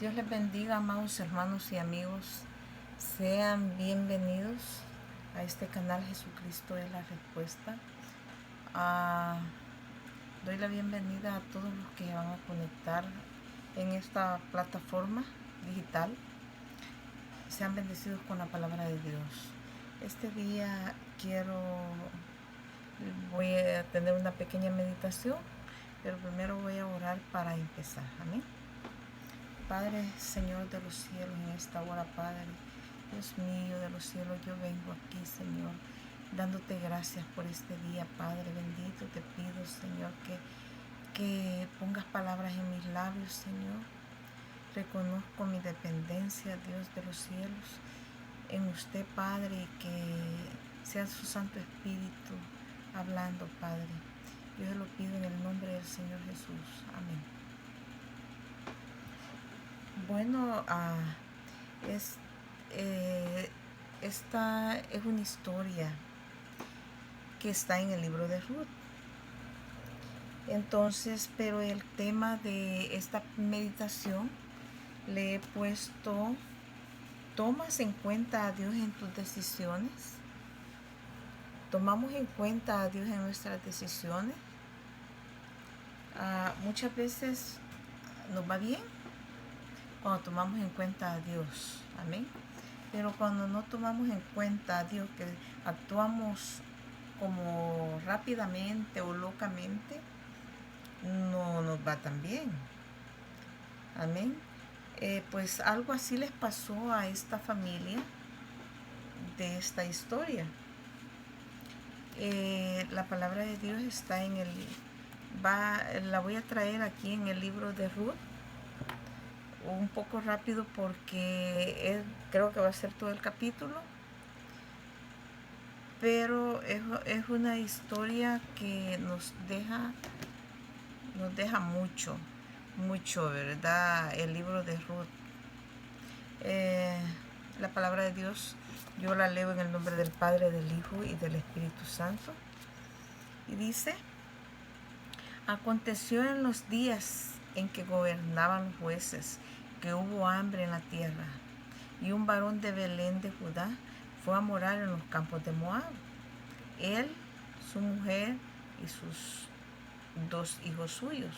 Dios les bendiga, amados hermanos y amigos. Sean bienvenidos a este canal Jesucristo es la Respuesta. Ah, Doy la bienvenida a todos los que van a conectar en esta plataforma digital. Sean bendecidos con la palabra de Dios. Este día voy a tener una pequeña meditación, pero primero voy a orar para empezar. Amén. Padre, Señor de los cielos, en esta hora, Padre, Dios mío de los cielos, yo vengo aquí, Señor, dándote gracias por este día, Padre bendito. Te pido, Señor, que pongas palabras en mis labios, Señor. Reconozco mi dependencia, Dios de los cielos, en usted, Padre, y que sea su Santo Espíritu hablando, Padre. Yo se lo pido en el nombre del Señor Jesús. Amén. Bueno, esta es una historia que está en el libro de Ruth. Entonces, pero el tema de esta meditación le he puesto: ¿tomas en cuenta a Dios en tus decisiones? ¿Tomamos en cuenta a Dios en nuestras decisiones? Muchas veces nos va bien cuando tomamos en cuenta a Dios. Amén. Pero cuando no tomamos en cuenta a Dios, que actuamos como rápidamente o locamente, no nos va tan bien. Amén. Pues algo así les pasó a esta familia de esta historia. La palabra de Dios está la voy a traer aquí en el libro de Ruth, un poco rápido porque creo que va a ser todo el capítulo, pero es una historia que nos deja mucho, ¿verdad? El libro de Ruth. La palabra de Dios yo la leo en el nombre del Padre, del Hijo y del Espíritu Santo. Y dice: aconteció en los días en que gobernaban los jueces, que hubo hambre en la tierra, y un varón de Belén de Judá fue a morar en los campos de Moab, él, su mujer y sus 2 hijos suyos.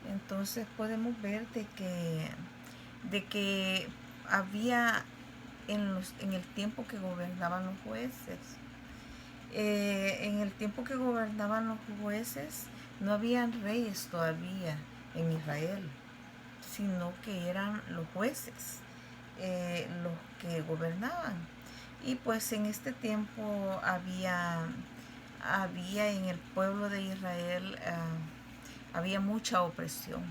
Entonces podemos ver de que había en el tiempo que gobernaban los jueces, en el tiempo que gobernaban los jueces no habían reyes todavía en Israel, sino que eran los jueces los que gobernaban. Y pues en este tiempo había en el pueblo de Israel había mucha opresión,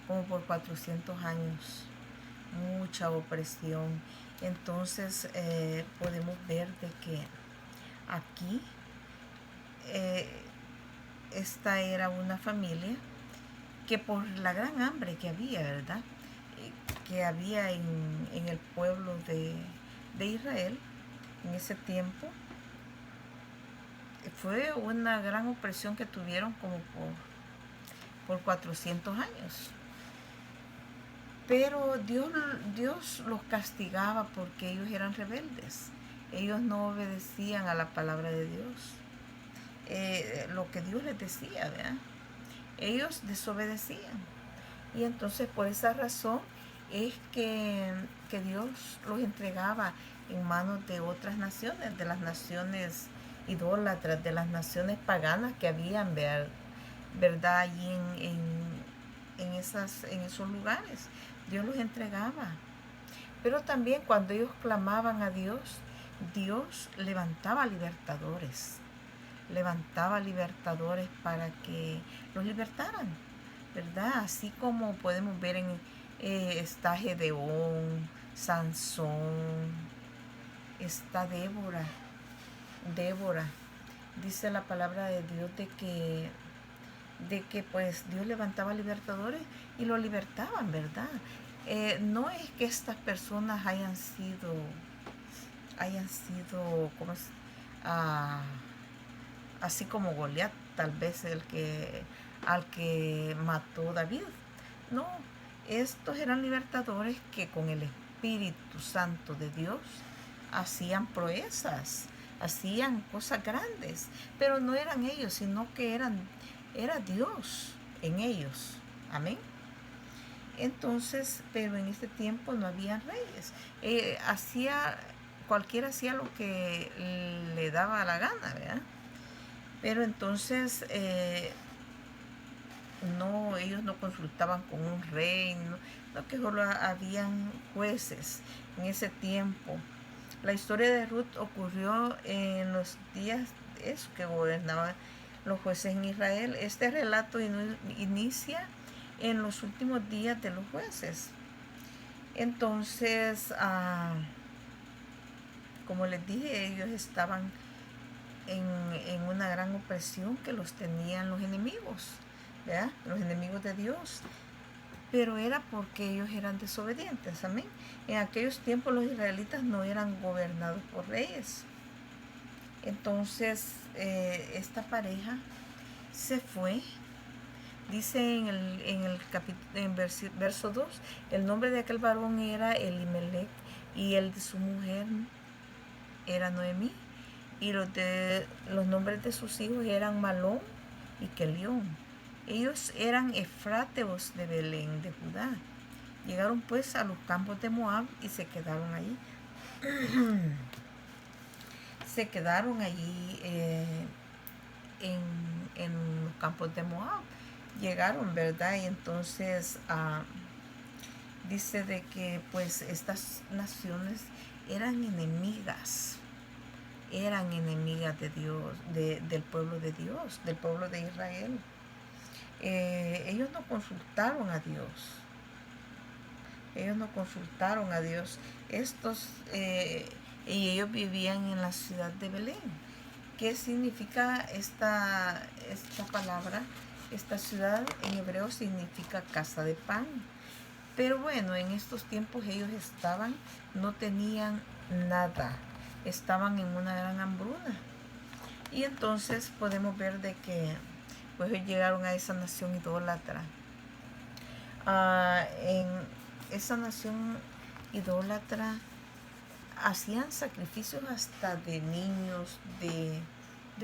como por 400 años, mucha opresión. Entonces podemos ver de que aquí esta era una familia que por la gran hambre que había, ¿verdad? Que había en el pueblo de Israel en ese tiempo, fue una gran opresión que tuvieron como por 400 años. Pero Dios los castigaba porque ellos eran rebeldes. Ellos no obedecían a la palabra de Dios, lo que Dios les decía, ¿verdad? Ellos desobedecían. Y entonces por esa razón es que Dios los entregaba en manos de otras naciones, de las naciones idólatras, de las naciones paganas que habían, ¿verdad? Allí en esos lugares. Dios los entregaba. Pero también cuando ellos clamaban a Dios, Dios levantaba libertadores para que los libertaran, ¿verdad? Así como podemos ver está Gedeón, Sansón, está Débora. Dice la palabra de Dios de que pues Dios levantaba libertadores y lo libertaban, ¿verdad? No es que estas personas hayan sido ¿cómo es? Así como Goliat, tal vez al que mató David. No, Estos eran libertadores que con el Espíritu Santo de Dios hacían proezas, hacían cosas grandes, pero no eran ellos, sino que era Dios en ellos. Amén. Entonces, pero en este tiempo no había reyes. Cualquiera hacía lo que le daba la gana, ¿verdad? Pero entonces ellos no consultaban con un rey, no que solo habían jueces en ese tiempo. La historia de Ruth ocurrió en los días que gobernaban los jueces en Israel. Este relato inicia en los últimos días de los jueces. Entonces, como les dije, ellos estaban en una gran opresión que los tenían los enemigos, ¿verdad? Los enemigos de Dios. Pero era porque ellos eran desobedientes, amén. En aquellos tiempos los israelitas no eran gobernados por reyes. Entonces, esta pareja se fue. Dice en verso 2, el nombre de aquel varón era Elimelech y el de su mujer era Noemí, y los nombres de sus hijos eran Malón y Kelión. Ellos eran efrateos de Belén de Judá. Llegaron pues a los campos de Moab y se quedaron allí. Se quedaron allí en los campos de Moab. Llegaron, ¿verdad? Y entonces dice de que pues estas naciones eran enemigas de Dios, del pueblo de Dios, del pueblo de Israel. Ellos no consultaron a Dios. Y ellos vivían en la ciudad de Belén. ¿Qué significa esta palabra? Esta ciudad en hebreo significa casa de pan. Pero bueno, en estos tiempos ellos no tenían nada. Estaban en una gran hambruna. Y entonces podemos ver de que pues llegaron a esa nación idólatra. En esa nación idólatra hacían sacrificios hasta de niños, de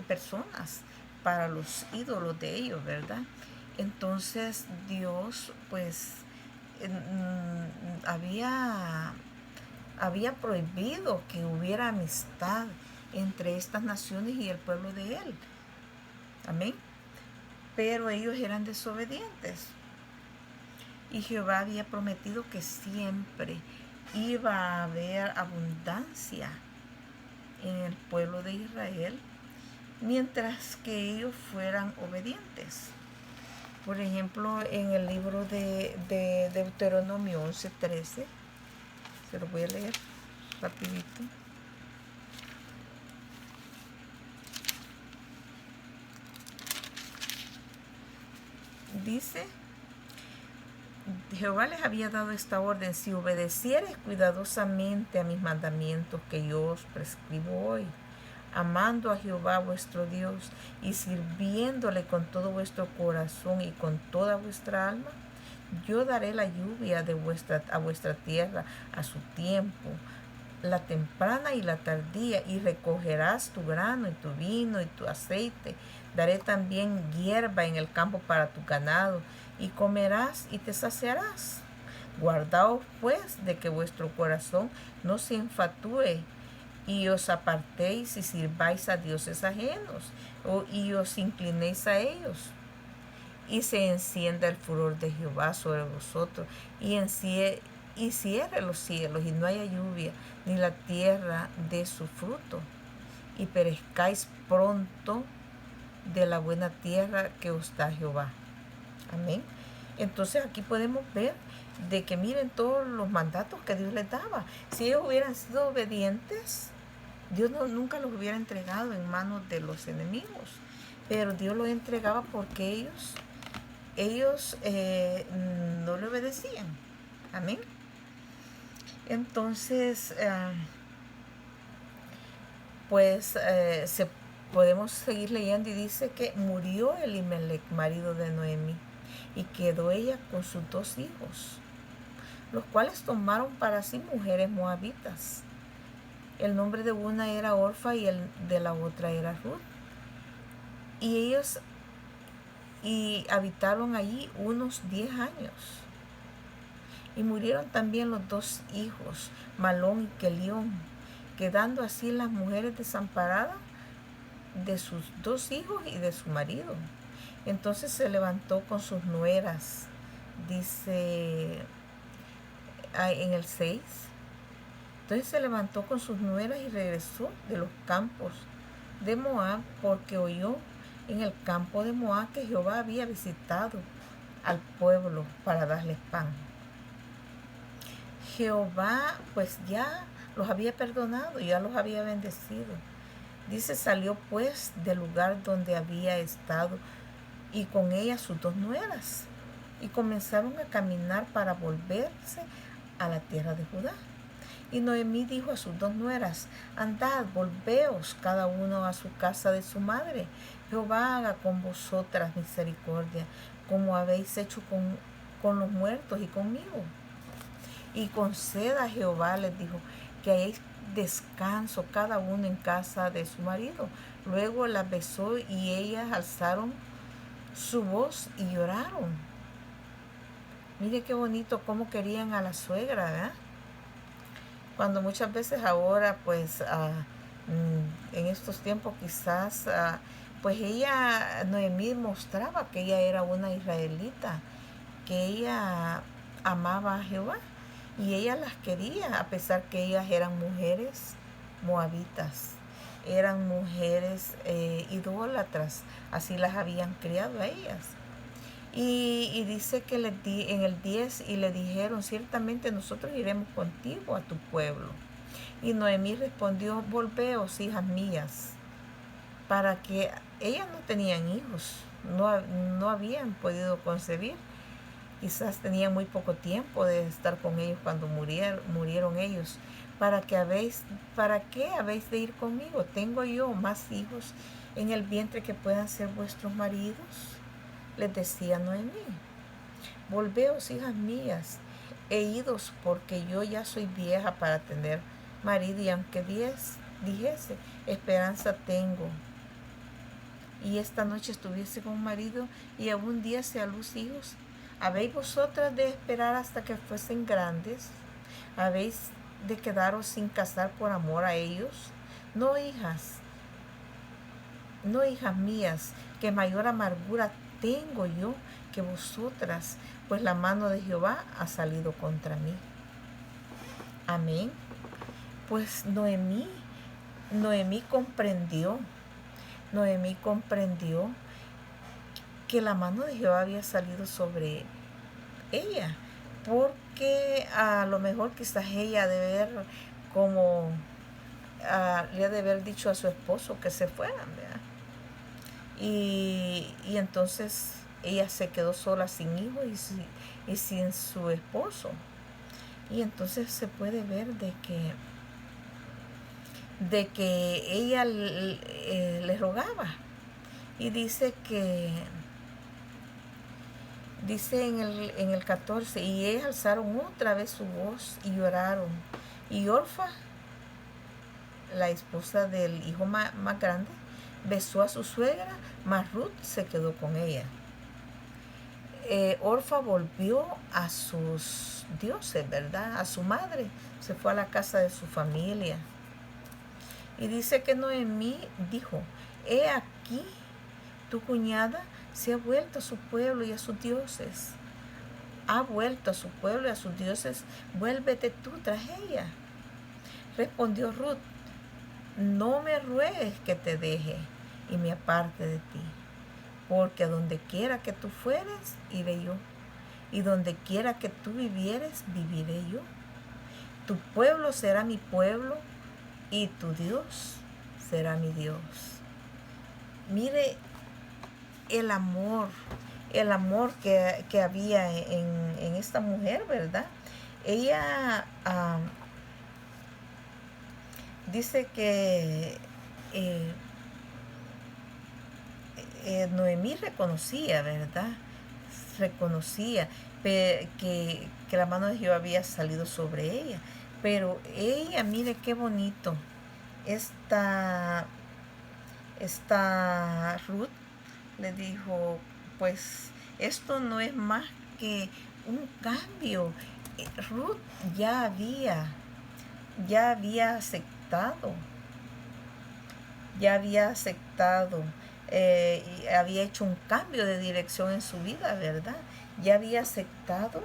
personas, para los ídolos de ellos, ¿verdad? Entonces Dios pues había prohibido que hubiera amistad entre estas naciones y el pueblo de Él. Amén. Pero ellos eran desobedientes. Y Jehová había prometido que siempre iba a haber abundancia en el pueblo de Israel mientras que ellos fueran obedientes. Por ejemplo, en el libro de Deuteronomio 11:13, se lo voy a leer rapidito. Dice, Jehová les había dado esta orden: si obedecieres cuidadosamente a mis mandamientos que yo os prescribo hoy, amando a Jehová vuestro Dios y sirviéndole con todo vuestro corazón y con toda vuestra alma, yo daré la lluvia a vuestra tierra a su tiempo, la temprana y la tardía, y recogerás tu grano y tu vino y tu aceite. Daré también hierba en el campo para tu ganado, y comerás y te saciarás. Guardaos pues de que vuestro corazón no se infatué y os apartéis y sirváis a dioses ajenos, y os inclinéis a ellos, y se encienda el furor de Jehová sobre vosotros, y cierre los cielos, y no haya lluvia, ni la tierra dé su fruto, y perezcáis pronto de la buena tierra que os da Jehová. Amén. Entonces aquí podemos ver de que miren todos los mandatos que Dios les daba. Si ellos hubieran sido obedientes, Dios nunca los hubiera entregado en manos de los enemigos, pero Dios los entregaba porque ellos no le obedecían. Amén. Entonces, podemos seguir leyendo, y dice que murió Elimelech, marido de Noemí, y quedó ella con sus 2 hijos. los cuales tomaron para sí mujeres moabitas. El nombre de una era Orfa y el de la otra era Ruth. Y ellos habitaron allí unos 10 años. Y murieron también los 2 hijos, Malón y Quelión, quedando así las mujeres desamparadas de sus 2 hijos y de su marido. Entonces se levantó con sus nueras, dice en el 6. Entonces se levantó con sus nueras y regresó de los campos de Moab, porque oyó en el campo de Moab que Jehová había visitado al pueblo para darles pan. Jehová pues ya los había perdonado, ya los había bendecido. Dice, salió pues del lugar donde había estado y con ella sus 2 nueras, y comenzaron a caminar para volverse a la tierra de Judá. Y Noemí dijo a sus 2 nueras, andad, volveos cada uno a su casa de su madre. Jehová haga con vosotras misericordia, como habéis hecho con los muertos y conmigo. Y conceda a Jehová, les dijo, que hayáis descanso cada uno en casa de su marido. Luego las besó y ellas alzaron su voz y lloraron. Mire qué bonito cómo querían a la suegra, ¿verdad? Cuando muchas veces ahora, pues, en estos tiempos quizás, pues ella, Noemí, mostraba que ella era una israelita, que ella amaba a Jehová y ella las quería, a pesar que ellas eran mujeres moabitas, eran mujeres idólatras, así las habían criado a ellas. Y dice que en el 10, y le dijeron, ciertamente nosotros iremos contigo a tu pueblo. Y Noemí respondió, volveos, hijas mías, para que ellas no tenían hijos, no habían podido concebir. Quizás tenían muy poco tiempo de estar con ellos cuando murieron ellos. ¿Para qué habéis de ir conmigo? ¿Tengo yo más hijos en el vientre que puedan ser vuestros maridos? Les decía Noemí, volveos, hijas mías, e idos, porque yo ya soy vieja para tener marido, y aunque dijese, esperanza tengo, y esta noche estuviese con marido, y aún diese a luz hijos, ¿habéis vosotras de esperar hasta que fuesen grandes? ¿Habéis de quedaros sin casar por amor a ellos? No, hijas mías, que mayor amargura tengo yo que vosotras, pues la mano de Jehová ha salido contra mí. Amén. Pues Noemí comprendió que la mano de Jehová había salido sobre ella, porque a lo mejor quizás ella le ha de haber dicho a su esposo que se fueran, ¿verdad? Y entonces ella se quedó sola, sin hijos y sin su esposo. Y entonces se puede ver de que ella le rogaba. Y dice en el 14, y ellas alzaron otra vez su voz y lloraron. Y Orfa, la esposa del hijo más grande, besó a su suegra, mas Ruth se quedó con ella. Orfa volvió a sus dioses, ¿verdad? A su madre, se fue a la casa de su familia. Y dice que Noemí dijo, he aquí, tu cuñada se ha vuelto a su pueblo y a sus dioses. Ha vuelto a su pueblo y a sus dioses, vuélvete tú tras ella. Respondió Ruth, no me ruegues que te deje y me aparte de ti, porque a donde quiera que tú fueres, iré yo, y donde quiera que tú vivieres, viviré yo. Tu pueblo será mi pueblo, y tu Dios será mi Dios. Mire el amor que había en esta mujer, ¿verdad? Ella dice que Noemí reconocía, ¿verdad? reconocía que la mano de Jehová había salido sobre ella. Pero ella, mire qué bonito, esta Ruth le dijo, pues esto no es más que un cambio. Ruth ya había aceptado, y había hecho un cambio de dirección en su vida, ¿verdad? Ya había aceptado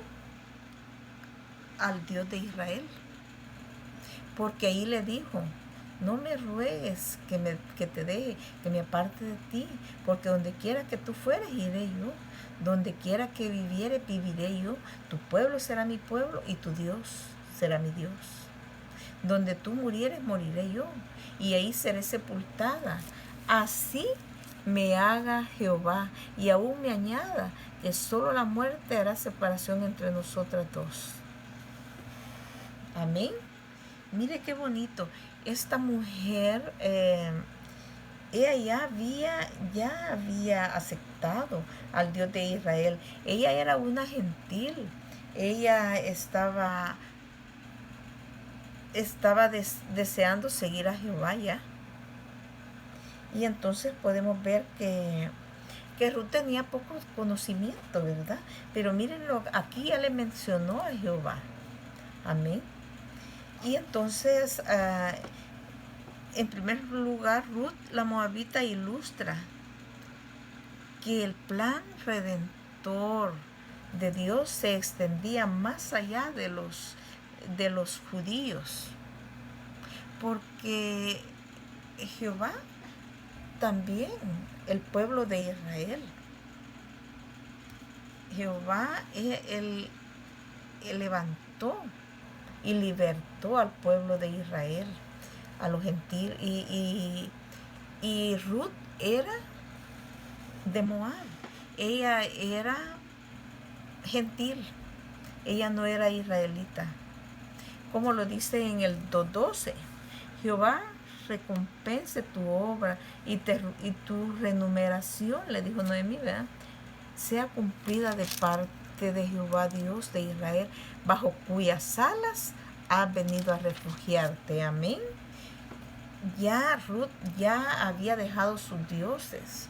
al Dios de Israel, porque ahí le dijo, no me ruegues que te deje, que me aparte de ti, porque donde quiera que tú fueres, iré yo. Donde quiera que viviere, viviré yo. Tu pueblo será mi pueblo y tu Dios será mi Dios. Donde tú murieres, moriré yo, y ahí seré sepultada. Así me haga Jehová, y aún me añada, que solo la muerte hará separación entre nosotras dos. Amén. Mire qué bonito. Esta mujer, ella ya había aceptado al Dios de Israel. Ella era una gentil. Ella estaba deseando seguir a Jehová ya. Y entonces podemos ver que Ruth tenía poco conocimiento, ¿verdad? Pero mírenlo, aquí ya le mencionó a Jehová. Amén. Y entonces, en primer lugar, Ruth la moabita ilustra que el plan redentor de Dios se extendía más allá de los judíos, porque Jehová también, el pueblo de Israel, Jehová él levantó y libertó al pueblo de Israel, a los gentiles, y Ruth era de Moab. Ella era gentil, ella no era israelita. Como lo dice en el 2:12, Jehová recompense tu obra y tu remuneración, le dijo Noemí, ¿verdad?, sea cumplida de parte de Jehová Dios de Israel, bajo cuyas alas has venido a refugiarte. Amén. Ya Ruth ya había dejado sus dioses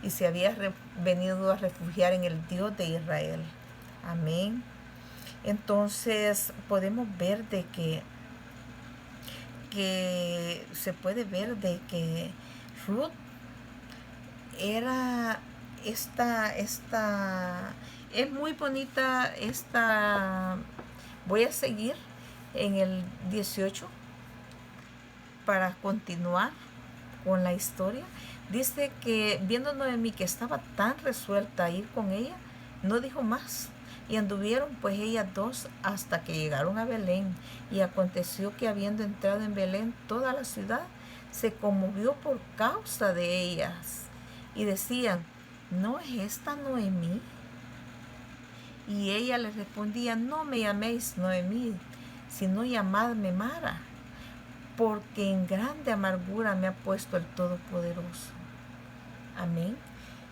y se había venido a refugiar en el Dios de Israel. Amén. Entonces podemos ver de que se puede ver de que Ruth era es muy bonita voy a seguir en el 18 para continuar con la historia. Dice que viendo Noemí que estaba tan resuelta a ir con ella, no dijo más. Y anduvieron pues ellas dos hasta que llegaron a Belén. Y aconteció que habiendo entrado en Belén, toda la ciudad se conmovió por causa de ellas. Y decían, ¿no es esta Noemí? Y ella les respondía, no me llaméis Noemí, sino llamadme Mara, porque en grande amargura me ha puesto el Todopoderoso. Amén.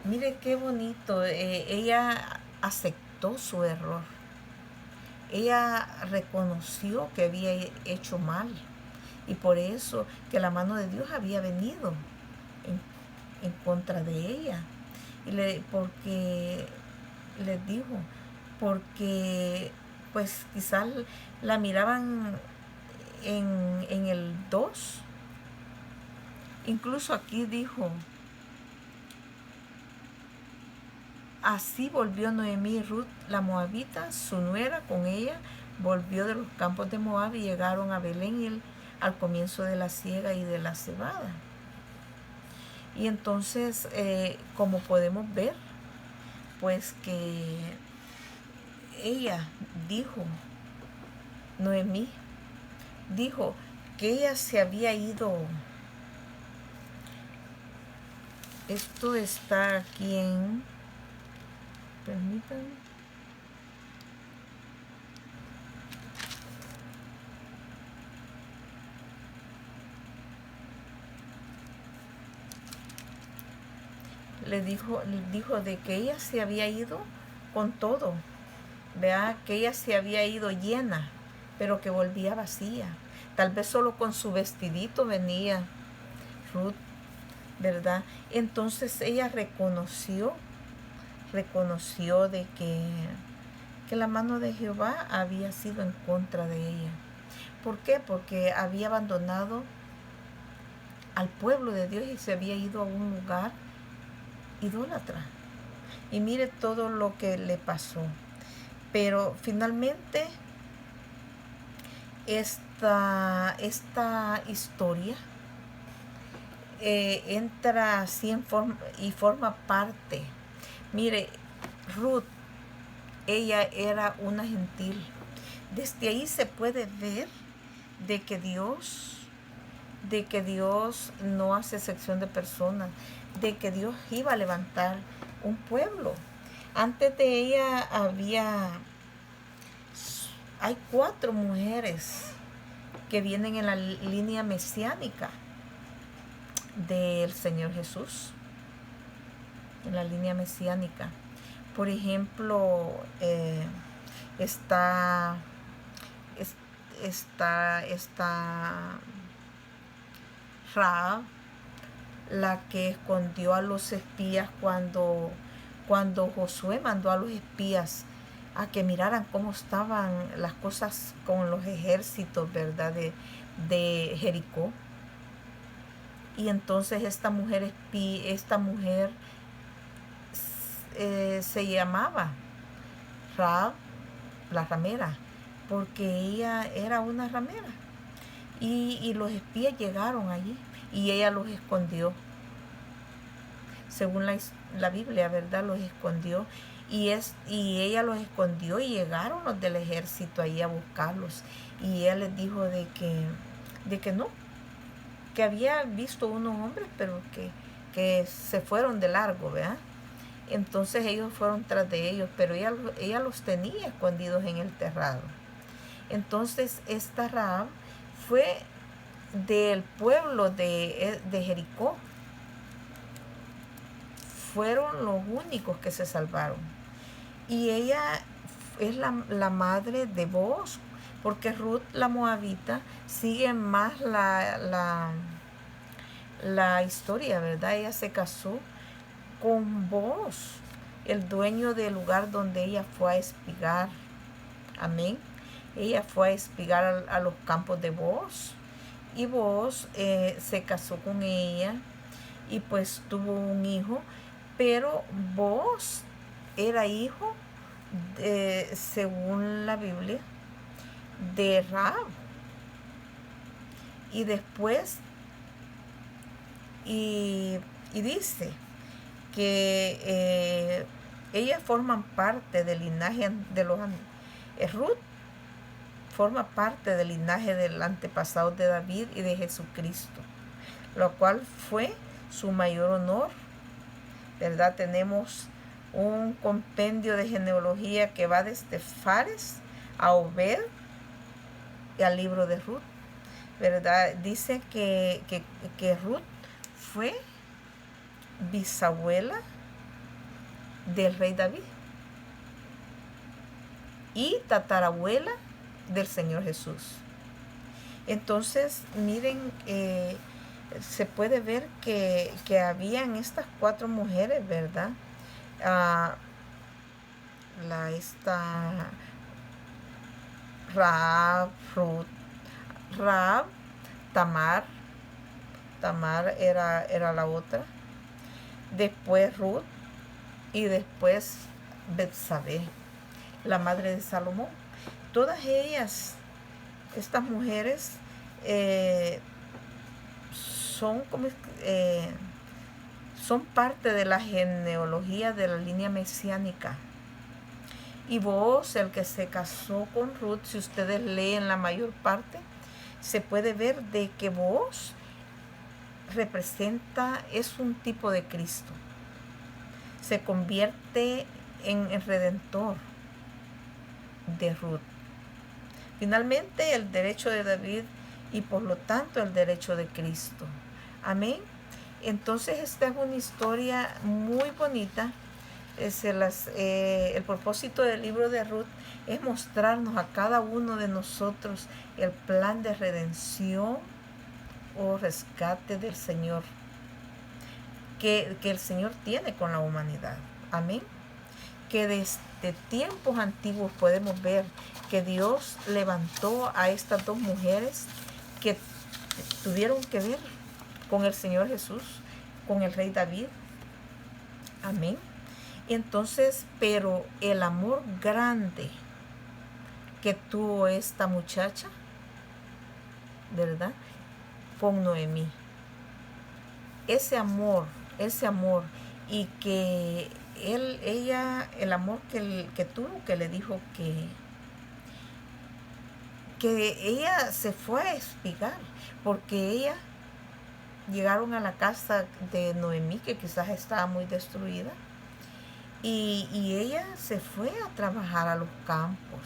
Mire qué bonito. Ella aceptó su error. Ella reconoció que había hecho mal. Y por eso que la mano de Dios había venido en contra de ella. Porque les dijo, porque pues quizás la miraban en el 2. Incluso aquí dijo, así volvió Noemí y Ruth la moabita, su nuera, con ella, volvió de los campos de Moab y llegaron a Belén al comienzo de la siega y de la cebada. Y entonces, como podemos ver, pues que ella dijo, Noemí dijo que ella se había ido. Esto está aquí en, permítanme, le dijo de que ella se había ido con todo. Vea que ella se había ido llena, pero que volvía vacía. Tal vez solo con su vestidito venía Ruth, ¿verdad? Entonces ella reconoció de que la mano de Jehová había sido en contra de ella. ¿Por qué? Porque había abandonado al pueblo de Dios y se había ido a un lugar idólatra. Y mire todo lo que le pasó. Pero finalmente esta historia entra así y forma parte. Mire, Ruth, ella era una gentil. Desde ahí se puede ver de que Dios no hace excepción de personas, de que Dios iba a levantar un pueblo. Antes de ella hay 4 mujeres que vienen en la línea mesiánica del Señor Jesús, en la línea mesiánica. Por ejemplo, está Rahab, la que escondió a los espías cuando Josué mandó a los espías a que miraran cómo estaban las cosas con los ejércitos, ¿verdad?, de Jericó. Y entonces esta mujer se llamaba Rahab, la ramera, porque ella era una ramera. Y los espías llegaron allí y ella los escondió. Según la Biblia, ¿verdad?, los escondió. Y ella los escondió y llegaron los del ejército ahí a buscarlos. Y ella les dijo de que no, que había visto unos hombres, pero que se fueron de largo, ¿verdad? Entonces ellos fueron tras de ellos, pero ella los tenía escondidos en el terrado. Entonces esta Rahab fue del pueblo de Jericó. Fueron los únicos que se salvaron. Y ella es la madre de Booz, porque Ruth la moabita sigue más la historia, ¿verdad? Ella se casó con Booz, el dueño del lugar donde ella fue a espigar. Amén. Ella fue a espigar a los campos de Booz. Y Booz se casó con ella y pues tuvo un hijo. Pero Booz era hijo, según la Biblia, de Rahab. Y después, y dice que ellas forman parte del linaje de los Ruth forma parte del linaje del antepasado de David y de Jesucristo, lo cual fue su mayor honor, ¿verdad? Tenemos un compendio de genealogía que va desde Fares a Obed y al libro de Ruth, ¿verdad? Dice que Ruth fue bisabuela del rey David y tatarabuela del Señor Jesús. Entonces, miren, se puede ver que habían estas 4 mujeres, ¿verdad? Rahab, Ruth, Rahab, Tamar era la otra, después Ruth y después Betsabé, la madre de Salomón. Todas ellas, estas mujeres, son parte de la genealogía de la línea mesiánica. Y Booz, el que se casó con Ruth, si ustedes leen la mayor parte, se puede ver de que Booz es un tipo de Cristo. Se convierte en el redentor de Ruth. Finalmente, el derecho de David y por lo tanto el derecho de Cristo. Amén. Entonces esta es una historia muy bonita El propósito del libro de Ruth es mostrarnos a cada uno de nosotros el plan de redención o rescate del Señor, que el Señor tiene con la humanidad. Amén. Que desde tiempos antiguos podemos ver que Dios levantó a estas dos mujeres que tuvieron que ver con el Señor Jesús, con el rey David. Amén. Y entonces, pero el amor grande que tuvo esta muchacha, ¿verdad?, con Noemí. Ese amor, y que el amor que tuvo, que le dijo que ella se fue a espigar, porque ella llegaron a la casa de Noemí, que quizás estaba muy destruida, y ella se fue a trabajar a los campos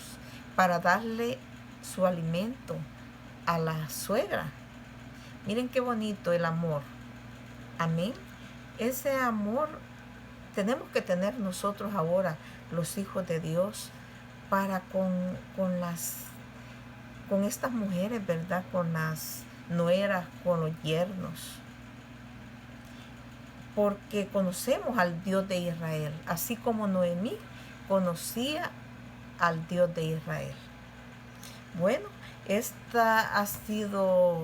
para darle su alimento a la suegra. Miren qué bonito el amor. Amén. Ese amor tenemos que tener nosotros ahora, los hijos de Dios, para con estas mujeres, ¿verdad? Con las nueras, con los yernos. Porque conocemos al Dios de Israel, así como Noemí conocía al Dios de Israel. Bueno, esta ha sido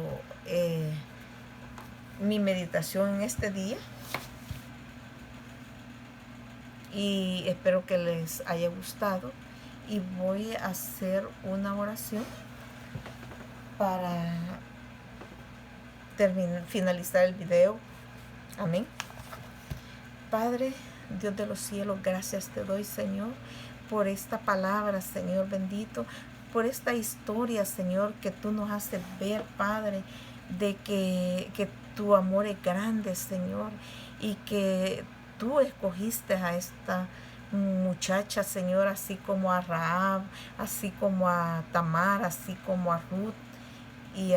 mi meditación en este día, y espero que les haya gustado, y voy a hacer una oración para finalizar el video. Amén. Padre, Dios de los cielos, gracias te doy, Señor, por esta palabra, Señor bendito, por esta historia, Señor, que tú nos haces ver, Padre, de que tu amor es grande, Señor, y que tú escogiste a esta muchacha, Señor, así como a Rahab, así como a Tamar, así como a Ruth y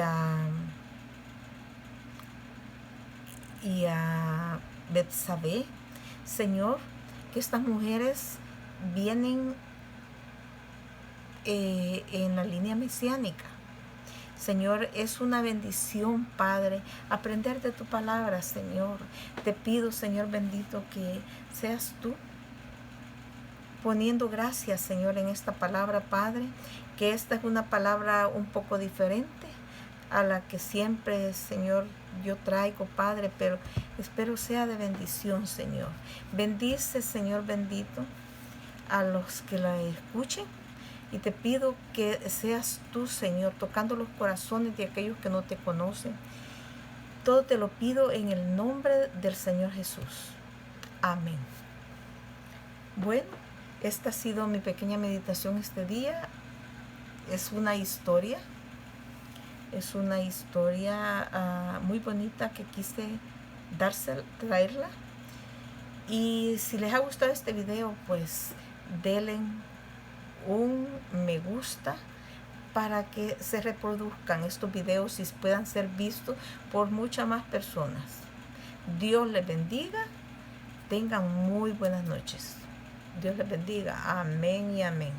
a Betsabé. Señor, que estas mujeres vienen en la línea mesiánica. Señor, es una bendición, Padre, aprender de tu palabra, Señor. Te pido, Señor bendito, que seas tú poniendo gracias, Señor, en esta palabra, Padre, que esta es una palabra un poco diferente a la que siempre, Señor, yo traigo, Padre, pero espero sea de bendición, Señor. Bendice, Señor bendito, a los que la escuchen, y te pido que seas tú, Señor, tocando los corazones de aquellos que no te conocen. Todo te lo pido en el nombre del Señor Jesús. Amén. Bueno, esta ha sido mi pequeña meditación este día. Es una historia muy bonita que quise traerla. Y si les ha gustado este video, pues denle un me gusta para que se reproduzcan estos videos y puedan ser vistos por muchas más personas. Dios les bendiga. Tengan muy buenas noches. Dios les bendiga. Amén y amén.